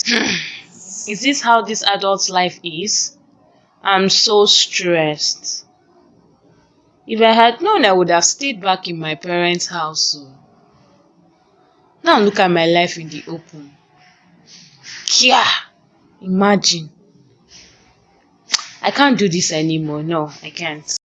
Is this how this adult life is? I'm so stressed. If I had known, I would have stayed back in my parents' house. So now look at my life in the open. Yeah, imagine. I can't do this anymore. No, I can't.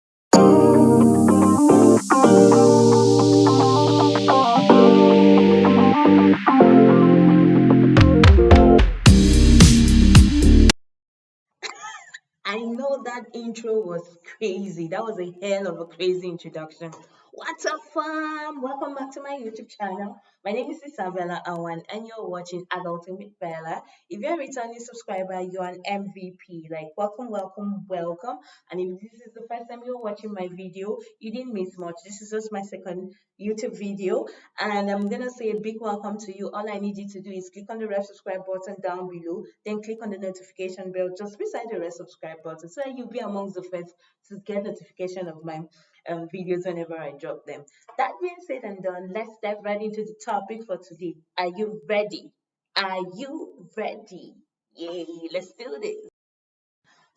I know that intro was crazy. That was a hell of a crazy introduction. What's up, fam? Welcome back to my YouTube channel. My name is Isabella Awan, and you're watching Adulting with Bella. If you're a returning subscriber, you're an MVP. Like, welcome, welcome, welcome. And if this is the first time you're watching my video, you didn't miss much. This is just my second YouTube video, and I'm gonna say a big welcome to you. All I need you to do is click on the red subscribe button down below, then click on the notification bell just beside the red subscribe button so that you'll be amongst the first to get notification of my videos whenever I drop them. That being said and done, let's dive right into the topic for today. Are you ready? Are you ready? Yay, let's do this.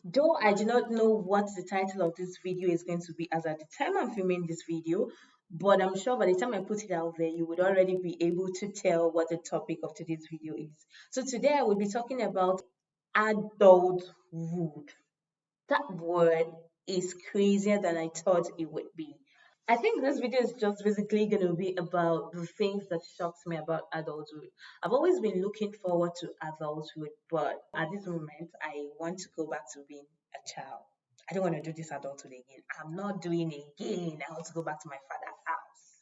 Though I do not know what the title of this video is going to be as at the time I'm filming this video, but I'm sure by the time I put it out there, you would already be able to tell what the topic of today's video is. So today I will be talking about adulthood. That word is crazier than I thought it would be. I think this video is just basically going to be about the things that shocks me about adulthood. I've always been looking forward to adulthood, but at this moment, I want to go back to being a child. I don't want to do this adulthood again. I'm not doing it again. I want to go back to my father's house.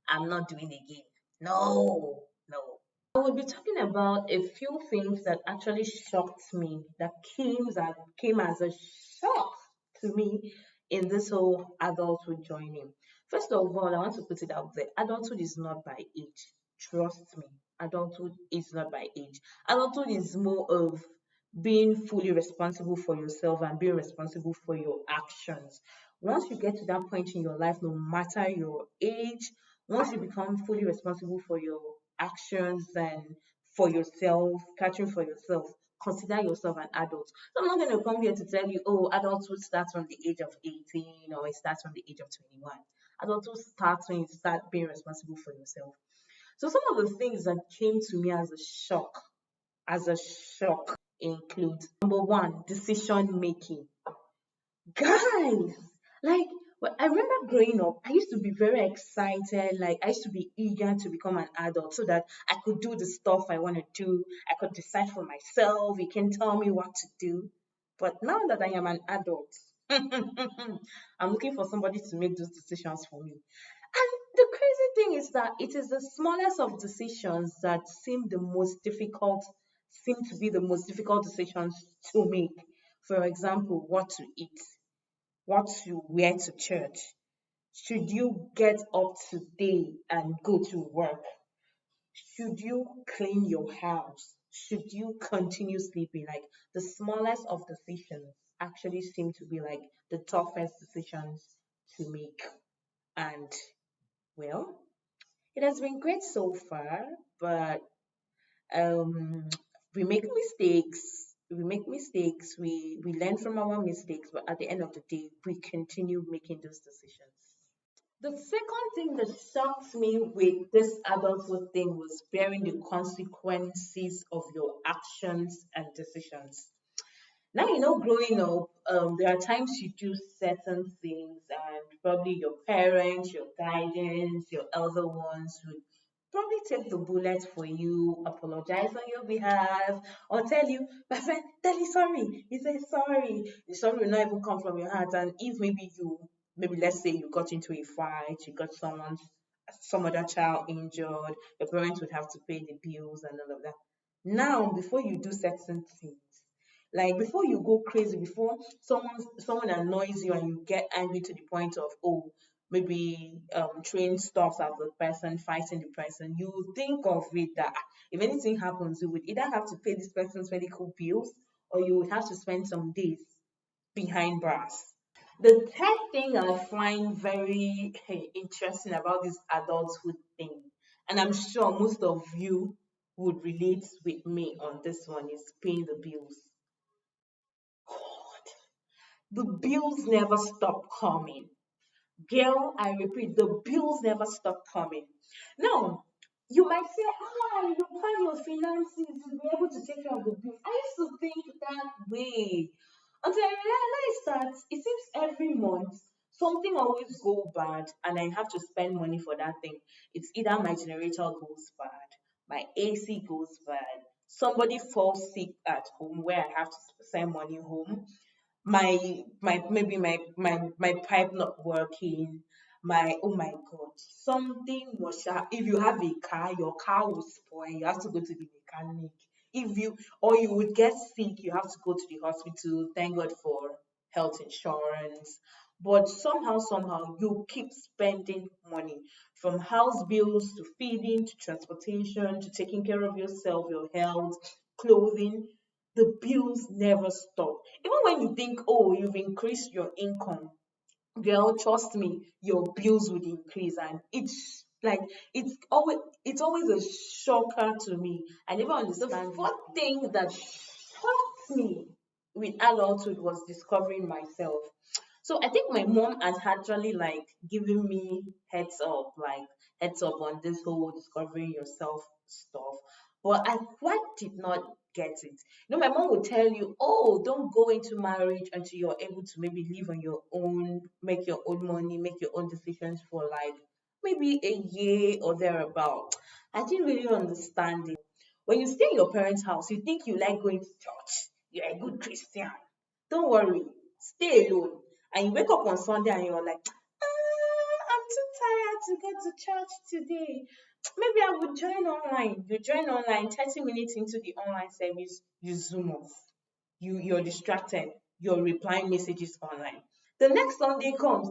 I'm not doing it again. No, no. I will be talking about a few things that actually shocked me, that came as a shock to me in this whole adulthood journey. First of all, I want to put it out there. Adulthood is not by age. Trust me. Adulthood is not by age. Adulthood is more of being fully responsible for yourself and being responsible for your actions. Once you get to that point in your life, no matter your age, once you become fully responsible for your actions and for yourself, catching for yourself, consider yourself an adult. So I'm not going to come here to tell you, oh, adulthood starts from the age of 18 or it starts from the age of 21. Adulthood starts when you start being responsible for yourself. So some of the things that came to me as a shock include number one, decision making. Guys, like I remember growing up, I used to be very excited. Like I used to be eager to become an adult so that I could do the stuff I want to do. I could decide for myself. You can tell me what to do. But now that I am an adult, I'm looking for somebody to make those decisions for me. And the crazy thing is that it is the smallest of decisions that seem to be the most difficult decisions to make. For example, what to eat, what to wear to church. Should you get up today and go to work? Should you clean your house? Should you continue sleeping? Like the smallest of decisions actually seem to be like the toughest decisions to make. And well, it has been great so far, but um, we make mistakes. We learn from our mistakes, but at the end of the day, we continue making those decisions. The second thing that shocked me with this adulthood thing was bearing the consequences of your actions and decisions. Now, growing up, there are times you do certain things, and probably your parents, your guidance, your elder ones would probably take the bullet for you, apologize on your behalf, or tell you, my friend, tell you sorry. You say sorry. The sorry will not even come from your heart. And if maybe let's say you got into a fight, you got some other child injured, your parents would have to pay the bills and all of that. Now, before you do certain things, like before you go crazy, before someone annoys you and you get angry to the point of, oh, maybe train stops at the person, fighting the person, you think of it that if anything happens, you would either have to pay this person's medical bills or you would have to spend some days behind bars. The third thing I find very interesting about this adulthood thing, and I'm sure most of you would relate with me on this one is paying the bills. God, the bills never stop coming. Girl, I repeat, the bills never stop coming. Now, you might say, you plan your finances, you'll be able to take care of the bills. I used to think that way until I realized that it seems every month something always go bad and I have to spend money for that thing. It's either my generator goes bad, my AC goes bad, somebody falls sick at home where I have to send money home, my maybe my pipe not working, my oh my god, something was if you have a car, your car will spoil, you have to go to the mechanic. If you or you would get sick, you have to go to the hospital. Thank god for health insurance. But somehow you keep spending money, from house bills to feeding to transportation to taking care of yourself, your health, clothing. The bills never stop. Even when you think, oh, you've increased your income, girl, trust me, your bills would increase. And it's always a shocker to me. I never understand. The first thing that shocked me with adulthood was discovering myself. So I think my mom has actually like given me heads up on this whole discovering yourself stuff. But I quite did not get it. My mom would tell you, oh, don't go into marriage until you're able to maybe live on your own, make your own money, make your own decisions for like maybe a year or thereabout. I didn't really understand it. When you stay in your parents' house, you think you like going to church. You're a good Christian. Don't worry, stay alone. And you wake up on Sunday and you're like, I'm too tired to go to church today. Maybe I would join online. You join online, 30 minutes into the online service, you zoom off. You're distracted. You're replying messages online. The next Sunday comes.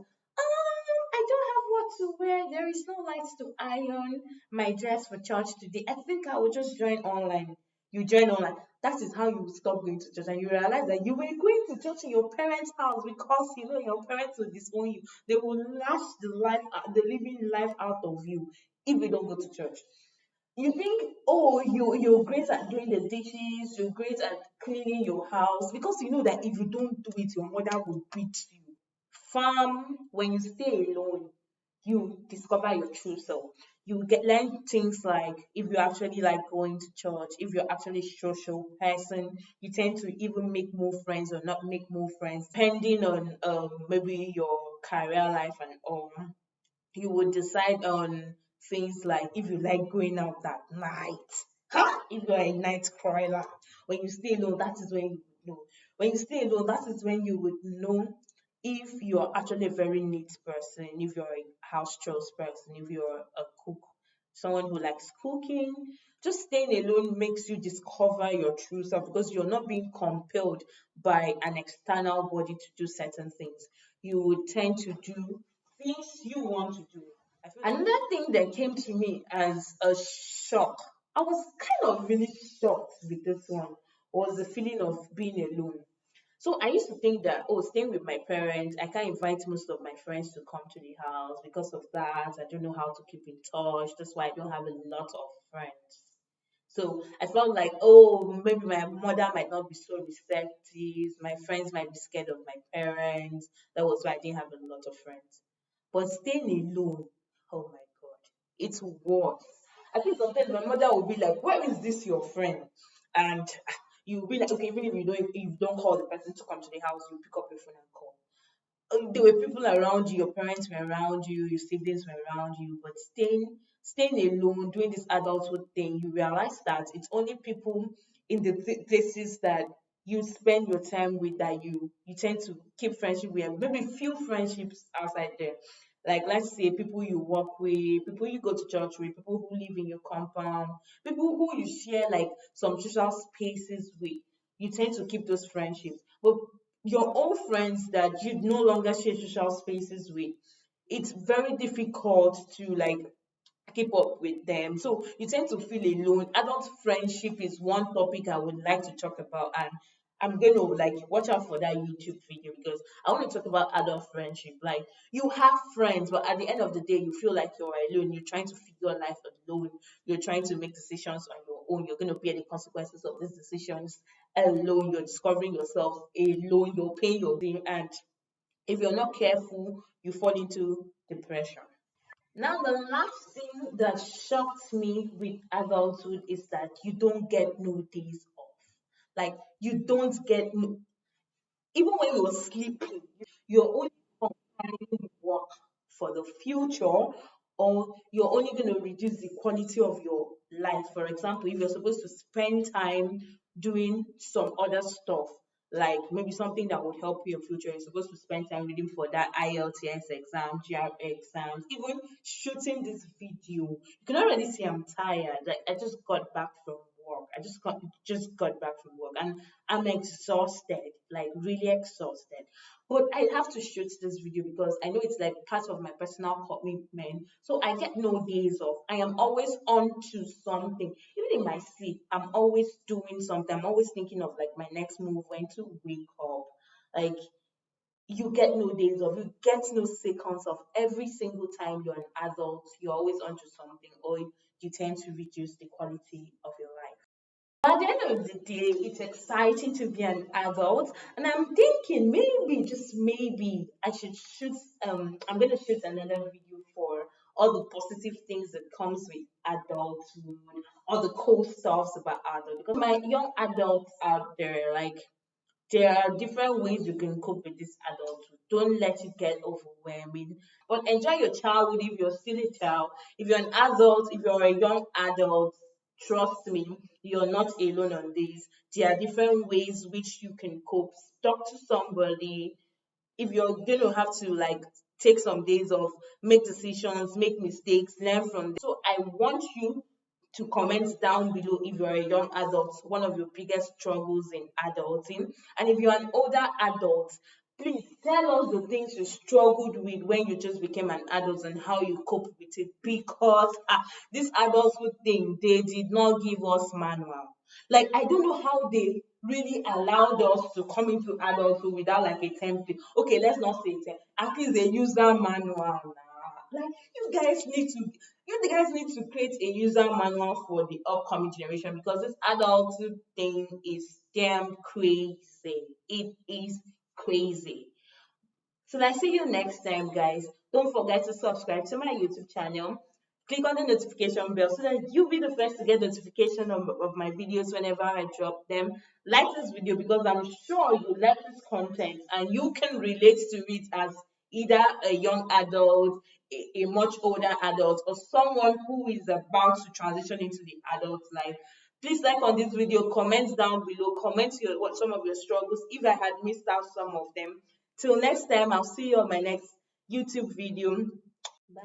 I don't have what to wear. There is no light to iron my dress for church today. I think I will just join online. You join online. That is how you will stop going to church, and you realize that you were going to church in your parents' house because your parents will disown you. They will lash the living life out of you if you don't go to church. You think, oh, you're great at doing the dishes, you're great at cleaning your house, because you know that if you don't do it, your mother will beat you. When you stay alone, you discover your true self. You get learn things like if you actually like going to church, if you're actually a social person, you tend to even make more friends or not make more friends, depending on maybe your career life and all. You would decide on things like if you like going out at night. If you're a night crawler, when you stay alone, that is when you would know. When you stay alone, that is when you would know if you're actually a very neat person, if you're a house chores person, if you're a cook, someone who likes cooking. Just staying alone makes you discover your true self because you're not being compelled by an external body to do certain things. You would tend to do things you want to do. Another thing that came to me as a shock, I was kind of really shocked with this one, was the feeling of being alone. So I used to think that, oh, staying with my parents, I can't invite most of my friends to come to the house because of that. I don't know how to keep in touch. That's why I don't have a lot of friends. So I felt like, oh, maybe my mother might not be so receptive. My friends might be scared of my parents. That was why I didn't have a lot of friends. But staying alone, oh my God, it's worse. I think sometimes my mother will be like, where is this your friend? And you'll be like, okay, even if you don't call the person to come to the house, you pick up your phone and call. There were people around you, your parents were around you, your siblings were around you, but staying alone, doing this adulthood thing, you realize that it's only people in the places that you spend your time with that you tend to keep friendship with. Maybe few friendships outside there. Like let's say people you work with, people you go to church with, people who live in your compound, people who you share like some social spaces with. You tend to keep those friendships. But your old friends that you no longer share social spaces with, it's very difficult to like keep up with them. So you tend to feel alone. Adult friendship is one topic I would like to talk about, and I'm going to like watch out for that YouTube video because I want to talk about adult friendship. Like you have friends, but at the end of the day, you feel like you're alone. You're trying to figure life alone. You're trying to make decisions on your own. You're going to bear the consequences of these decisions alone. You're discovering yourself alone. You're paying your bill, and if you're not careful, you fall into depression. Now, the last thing that shocked me with adulthood is that you don't get no days off. Like, you don't get, even when you're sleeping, you're only combining work for the future, or you're only going to reduce the quality of your life. For example, if you're supposed to spend time doing some other stuff, like maybe something that would help you in future, you're supposed to spend time reading for that IELTS exam, GRE exams, even shooting this video. You can already see I'm tired. Like I just got back from work. I just got back from work, and I'm exhausted, like really exhausted. But I have to shoot this video because I know it's like part of my personal commitment. So I get no days off. I am always on to something. Even in my sleep, I'm always doing something. I'm always thinking of like my next move, when to wake up. Like you get no days off. You get no seconds off. Every single time you're an adult, you're always onto something, or you tend to reduce the quality of your life. At the end of the day, it's exciting to be an adult, and I'm thinking maybe, just maybe, I should shoot. I'm gonna shoot another video for all the positive things that comes with adulthood, all the cool stuffs about adult. Because my young adults out there, like there are different ways you can cope with this adulthood. Don't let it get overwhelming. But enjoy your childhood if you're still a child. If you're an adult, if you're a young adult, trust me, you're not alone on this. There are different ways which you can cope. Talk to somebody. If you're going to have to like take some days off, make decisions, make mistakes, learn from them. So I want you to comment down below if you're a young adult, one of your biggest struggles in adulting. And if you're an older adult, please tell us the things you struggled with when you just became an adult and how you cope with it. Because this adulthood thing, they did not give us manual. Like I don't know how they really allowed us to come into adulthood without like a template. Okay, let's not say it. At least they use that manual now. Like you guys need to create a user manual for the upcoming generation because this adulthood thing is damn crazy. It is crazy. So I see you next time, guys. Don't forget to subscribe to my YouTube channel. Click on the notification bell so that you'll be the first to get notification of my videos whenever I drop them. Like this video because I'm sure you like this content and you can relate to it as either a young adult, a much older adult, or someone who is about to transition into the adult life. Please like on this video, comment down below, comment what some of your struggles if I had missed out some of them. Till next time, I'll see you on my next YouTube video. Bye.